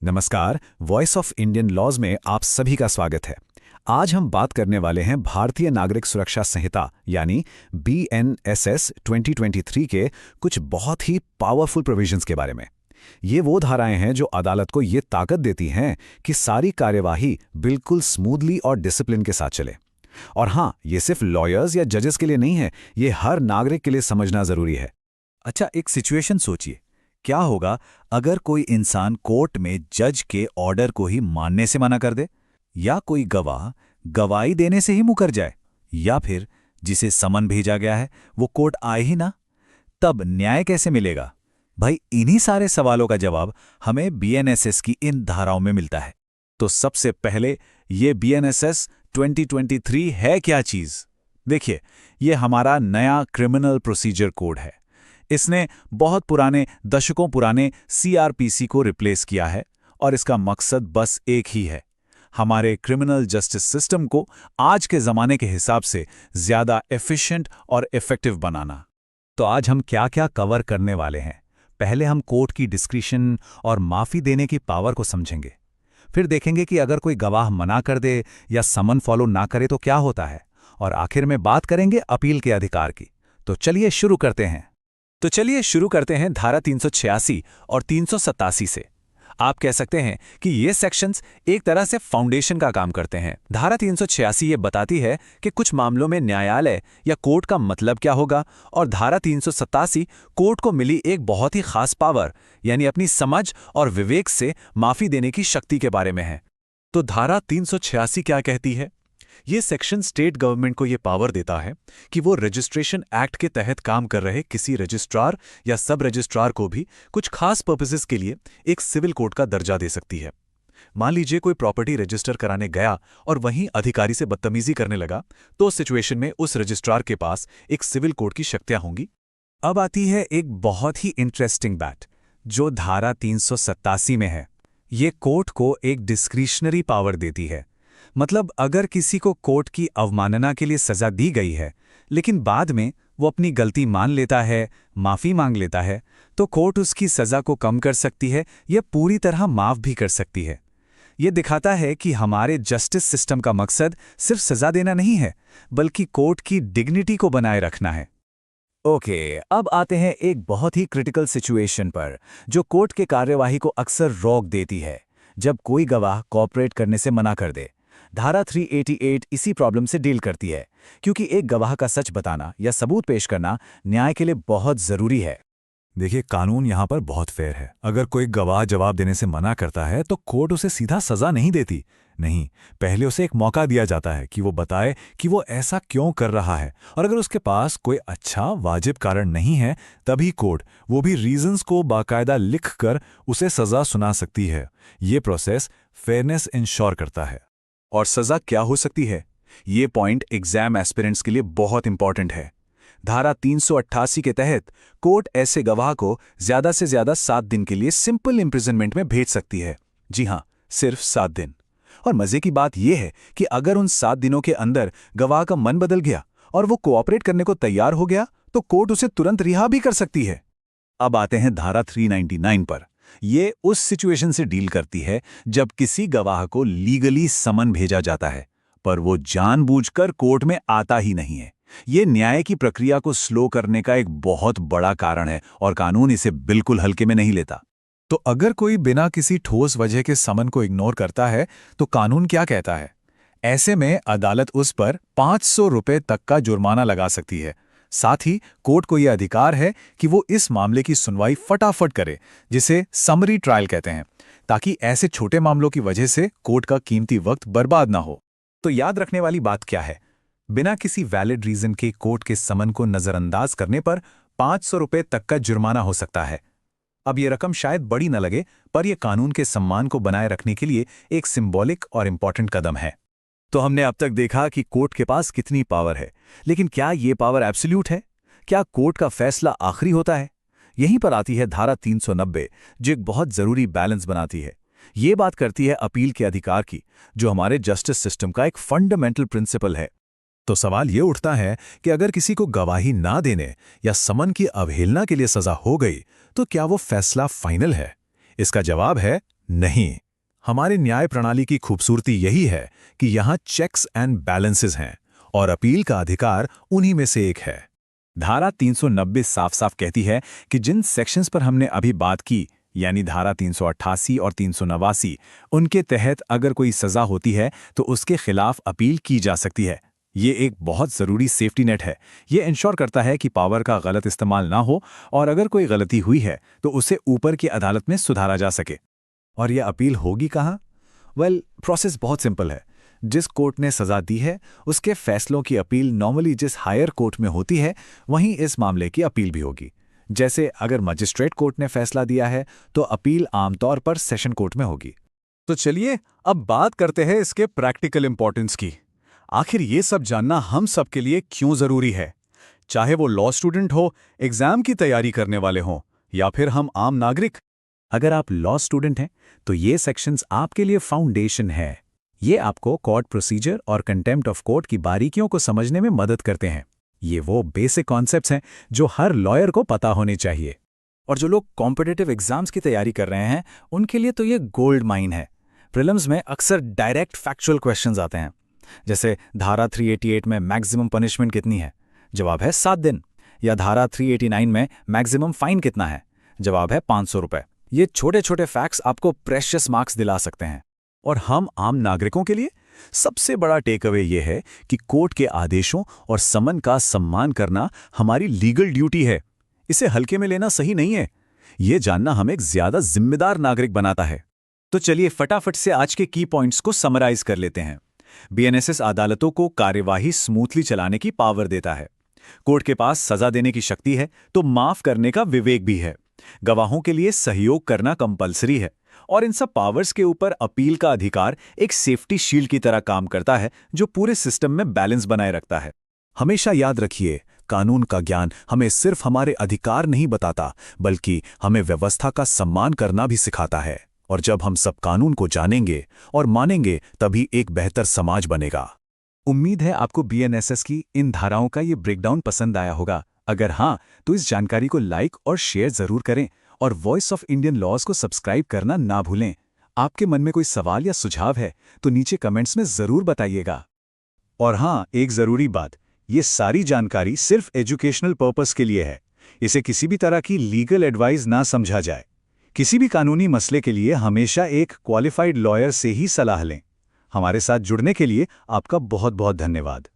नमस्कार, voice of Indian laws में आप सभी का स्वागत है। आज हम बात करने वाले हैं भारतीय नागरिक सुरक्षा संहिता यानी BNSS 2023 के कुछ बहुत ही पावरफुल प्रोविजंस के बारे में। ये वो धाराएं हैं जो अदालत को ये ताकत देती हैं कि सारी कार्यवाही बिल्कुल स्मूथली और डिसिप्लिन के साथ चले। और हाँ, ये सिर्फ लॉयर्स या जजेस के लिए नहीं है, ये हर नागरिक के लिए समझना जरूरी है। अच्छा, एक सिचुएशन सोचिए, क्या होगा अगर कोई इंसान कोर्ट में जज के ऑर्डर को ही मानने से मना कर दे, या कोई गवाह गवाही देने से ही मुकर जाए, या फिर जिसे समन भेजा गया है वो कोर्ट आए ही ना? तब न्याय कैसे मिलेगा? भाई, इन्हीं सारे सवालों का जवाब हमें BNSS की इन धाराओं में मिलता है। तो सबसे पहले ये BNSS 2023 है क्या चीज? देखिए, ये हमारा नया क्रिमिनल प्रोसीजर कोड है। इसने बहुत पुराने, दशकों पुराने CRPC को रिप्लेस किया है और इसका मकसद बस एक ही है, हमारे क्रिमिनल जस्टिस सिस्टम को आज के ज़माने के हिसाब से ज़्यादा एफिशिएंट और इफ़ेक्टिव बनाना। तो आज हम क्या क्या कवर करने वाले हैं? पहले हम कोर्ट की डिस्क्रिशन और माफ़ी देने की पावर को समझेंगे। फिर देखेंगे कि अगर कोई गवाह मना कर दे या समन फॉलो ना करे तो क्या होता है, और आखिर में बात करेंगे अपील के अधिकार की। तो चलिए शुरू करते हैं धारा 386 और 387 से। आप कह सकते हैं कि ये सेक्शंस एक तरह से फाउंडेशन का काम करते हैं। धारा 386 ये बताती है कि कुछ मामलों में न्यायालय या कोर्ट का मतलब क्या होगा, और धारा 387 कोर्ट को मिली एक बहुत ही खास पावर, यानी अपनी समझ और विवेक से माफी देने की शक्ति के बारे में है। तो धारा 386 क्या कहती है? ये सेक्शन स्टेट गवर्नमेंट को ये पावर देता है कि वो रजिस्ट्रेशन एक्ट के तहत काम कर रहे किसी रजिस्ट्रार या सब रजिस्ट्रार को भी कुछ खास पर्पसेस के लिए एक सिविल कोर्ट का दर्जा दे सकती है। मान लीजिए कोई प्रॉपर्टी रजिस्टर कराने गया और वहीं अधिकारी से बदतमीजी करने लगा, तो उस सिचुएशन में उस रजिस्ट्रार के पास एक सिविल कोर्ट की शक्तियां होंगी। अब आती है एक बहुत ही इंटरेस्टिंग बात, जो धारा 387 में है। ये कोर्ट को एक डिस्क्रिशनरी पावर देती है। मतलब अगर किसी को कोर्ट की अवमानना के लिए सजा दी गई है, लेकिन बाद में वो अपनी गलती मान लेता है, माफ़ी मांग लेता है, तो कोर्ट उसकी सज़ा को कम कर सकती है या पूरी तरह माफ़ भी कर सकती है। ये दिखाता है कि हमारे जस्टिस सिस्टम का मकसद सिर्फ सज़ा देना नहीं है, बल्कि कोर्ट की डिग्निटी को बनाए रखना है। ओके, अब आते हैं एक बहुत ही क्रिटिकल सिचुएशन पर, जो कोर्ट के कार्यवाही को अक्सर रोक देती है, जब कोई गवाह कोऑपरेट करने से मना कर दे। धारा 388 इसी प्रॉब्लम से डील करती है, क्योंकि एक गवाह का सच बताना या सबूत पेश करना न्याय के लिए बहुत जरूरी है। देखिए, कानून यहाँ पर बहुत फेयर है। अगर कोई गवाह जवाब देने से मना करता है तो कोर्ट उसे सीधा सजा नहीं देती। नहीं, पहले उसे एक मौका दिया जाता है कि वो बताए कि वो ऐसा क्यों कर रहा है, और अगर उसके पास कोई अच्छा वाजिब कारण नहीं है, तभी कोर्ट वो भी रीजंस को बाकायदा लिख कर उसे सजा सुना सकती है। ये प्रोसेस फेयरनेस इंश्योर करता है। और सजा क्या हो सकती है? ये पॉइंट एग्जाम एस्पिरेंट्स के लिए बहुत इंपॉर्टेंट है। धारा 388 के तहत कोर्ट ऐसे गवाह को ज्यादा से ज्यादा 7 दिन के लिए सिंपल इम्प्रिजनमेंट में भेज सकती है। जी हां, सिर्फ 7 दिन। और मजे की बात यह है कि अगर उन 7 दिनों के अंदर गवाह का मन बदल गया और वो कोऑपरेट करने को तैयार हो गया, तो कोर्ट उसे तुरंत रिहा भी कर सकती है। अब आते हैं धारा 399 पर। ये उस सिचुएशन से डील करती है जब किसी गवाह को लीगली समन भेजा जाता है, पर वो जानबूझकर कोर्ट में आता ही नहीं है। ये न्याय की प्रक्रिया को स्लो करने का एक बहुत बड़ा कारण है, और कानून इसे बिल्कुल हल्के में नहीं लेता। तो अगर कोई बिना किसी ठोस वजह के समन को इग्नोर करता है, तो कानून क्या कहता है? ऐसे में अदालत उस पर 500 रुपये तक का जुर्माना लगा सकती है। साथ ही कोर्ट को यह अधिकार है कि वो इस मामले की सुनवाई फटाफट करे, जिसे समरी ट्रायल कहते हैं, ताकि ऐसे छोटे मामलों की वजह से कोर्ट का कीमती वक्त बर्बाद ना हो। तो याद रखने वाली बात क्या है? बिना किसी वैलिड रीजन के कोर्ट के समन को नजरअंदाज करने पर 500 रुपये तक का जुर्माना हो सकता है। अब ये रकम शायद बड़ी न लगे, पर यह कानून के सम्मान को बनाए रखने के लिए एक सिंबॉलिक और इंपॉर्टेंट कदम है। तो हमने अब तक देखा कि कोर्ट के पास कितनी पावर है, लेकिन क्या ये पावर एब्सोल्यूट है? क्या कोर्ट का फैसला आखिरी होता है? यहीं पर आती है धारा 390, जो एक बहुत जरूरी बैलेंस बनाती है। ये बात करती है अपील के अधिकार की, जो हमारे जस्टिस सिस्टम का एक फंडामेंटल प्रिंसिपल है। तो सवाल ये उठता है कि अगर किसी को गवाही ना देने या समन की अवहेलना के लिए सजा हो गई, तो क्या वो फैसला फाइनल है? इसका जवाब है नहीं, हमारी न्याय प्रणाली की खूबसूरती यही है कि यहाँ चेक्स एंड बैलेंसेस हैं और अपील का अधिकार उन्हीं में से एक है। धारा 390 साफ-साफ कहती है कि जिन सेक्शंस पर हमने अभी बात की, यानी धारा 388 और 389, उनके तहत अगर कोई सजा होती है तो उसके खिलाफ अपील की जा सकती है। ये एक बहुत ज़रूरी सेफ्टी नेट है। ये इंश्योर करता है कि पावर का गलत इस्तेमाल ना हो और अगर कोई गलती हुई है तो उसे ऊपर की अदालत में सुधारा जा सके। और यह अपील होगी कहाँ? प्रोसेस बहुत सिंपल है। जिस कोर्ट ने सजा दी है उसके फैसलों की अपील नॉर्मली जिस हायर कोर्ट में होती है, वहीं इस मामले की अपील भी होगी। जैसे अगर मजिस्ट्रेट कोर्ट ने फैसला दिया है तो अपील आमतौर पर सेशन कोर्ट में होगी। तो चलिए अब बात करते हैं इसके प्रैक्टिकल इंपॉर्टेंस की। आखिर ये सब जानना हम सब के लिए क्यों जरूरी है? चाहे वो लॉ स्टूडेंट हो, एग्जाम की तैयारी करने वाले हों, या फिर हम आम नागरिक। अगर आप लॉ स्टूडेंट हैं तो ये सेक्शंस आपके लिए फाउंडेशन है। ये आपको कोर्ट प्रोसीजर और कंटेम्प्ट ऑफ कोर्ट की बारीकियों को समझने में मदद करते हैं। ये वो बेसिक कॉन्सेप्ट्स हैं जो हर लॉयर को पता होने चाहिए। और जो लोग कॉम्पिटिटिव एग्जाम्स की तैयारी कर रहे हैं, उनके लिए तो ये गोल्ड माइन है। प्रीलिम्स में अक्सर डायरेक्ट फैक्चुअल क्वेश्चंस आते हैं, जैसे धारा 388 में मैक्सिमम पनिशमेंट कितनी है? जवाब है 7 दिन। या धारा 389 में मैक्सिमम फाइन कितना है? जवाब है 500 रुपये। ये छोटे छोटे फैक्ट्स आपको प्रेशियस मार्क्स दिला सकते हैं। और हम आम नागरिकों के लिए सबसे बड़ा टेक अवे ये है कि कोर्ट के आदेशों और समन का सम्मान करना हमारी लीगल ड्यूटी है। इसे हल्के में लेना सही नहीं है। ये जानना हमें एक ज्यादा जिम्मेदार नागरिक बनाता है। तो चलिए फटाफट से आज के की पॉइंट्स को समराइज कर लेते हैं। बीएनएसएस अदालतों को कार्यवाही स्मूथली चलाने की पावर देता है। कोर्ट के पास सजा देने की शक्ति है तो माफ करने का विवेक भी है। गवाहों के लिए सहयोग करना कंपलसरी है और इन सब पावर्स के ऊपर अपील का अधिकार एक सेफ्टी शील्ड की तरह काम करता है जो पूरे सिस्टम में बैलेंस बनाए रखता है। हमेशा याद रखिए, कानून का ज्ञान हमें सिर्फ हमारे अधिकार नहीं बताता, बल्कि हमें व्यवस्था का सम्मान करना भी सिखाता है। और जब हम सब कानून को जानेंगे और मानेंगे, तभी एक बेहतर समाज बनेगा। उम्मीद है आपको बीएनएसएस की इन धाराओं का ये ब्रेकडाउन पसंद आया होगा। अगर हाँ, तो इस जानकारी को लाइक और शेयर जरूर करें और वॉइस ऑफ इंडियन लॉज को सब्सक्राइब करना ना भूलें। आपके मन में कोई सवाल या सुझाव है तो नीचे कमेंट्स में जरूर बताइएगा। और हाँ, एक जरूरी बात, ये सारी जानकारी सिर्फ एजुकेशनल पर्पस के लिए है। इसे किसी भी तरह की लीगल एडवाइस ना समझा जाए। किसी भी कानूनी मसले के लिए हमेशा एक क्वालिफाइड लॉयर से ही सलाह लें। हमारे साथ जुड़ने के लिए आपका बहुत बहुत धन्यवाद।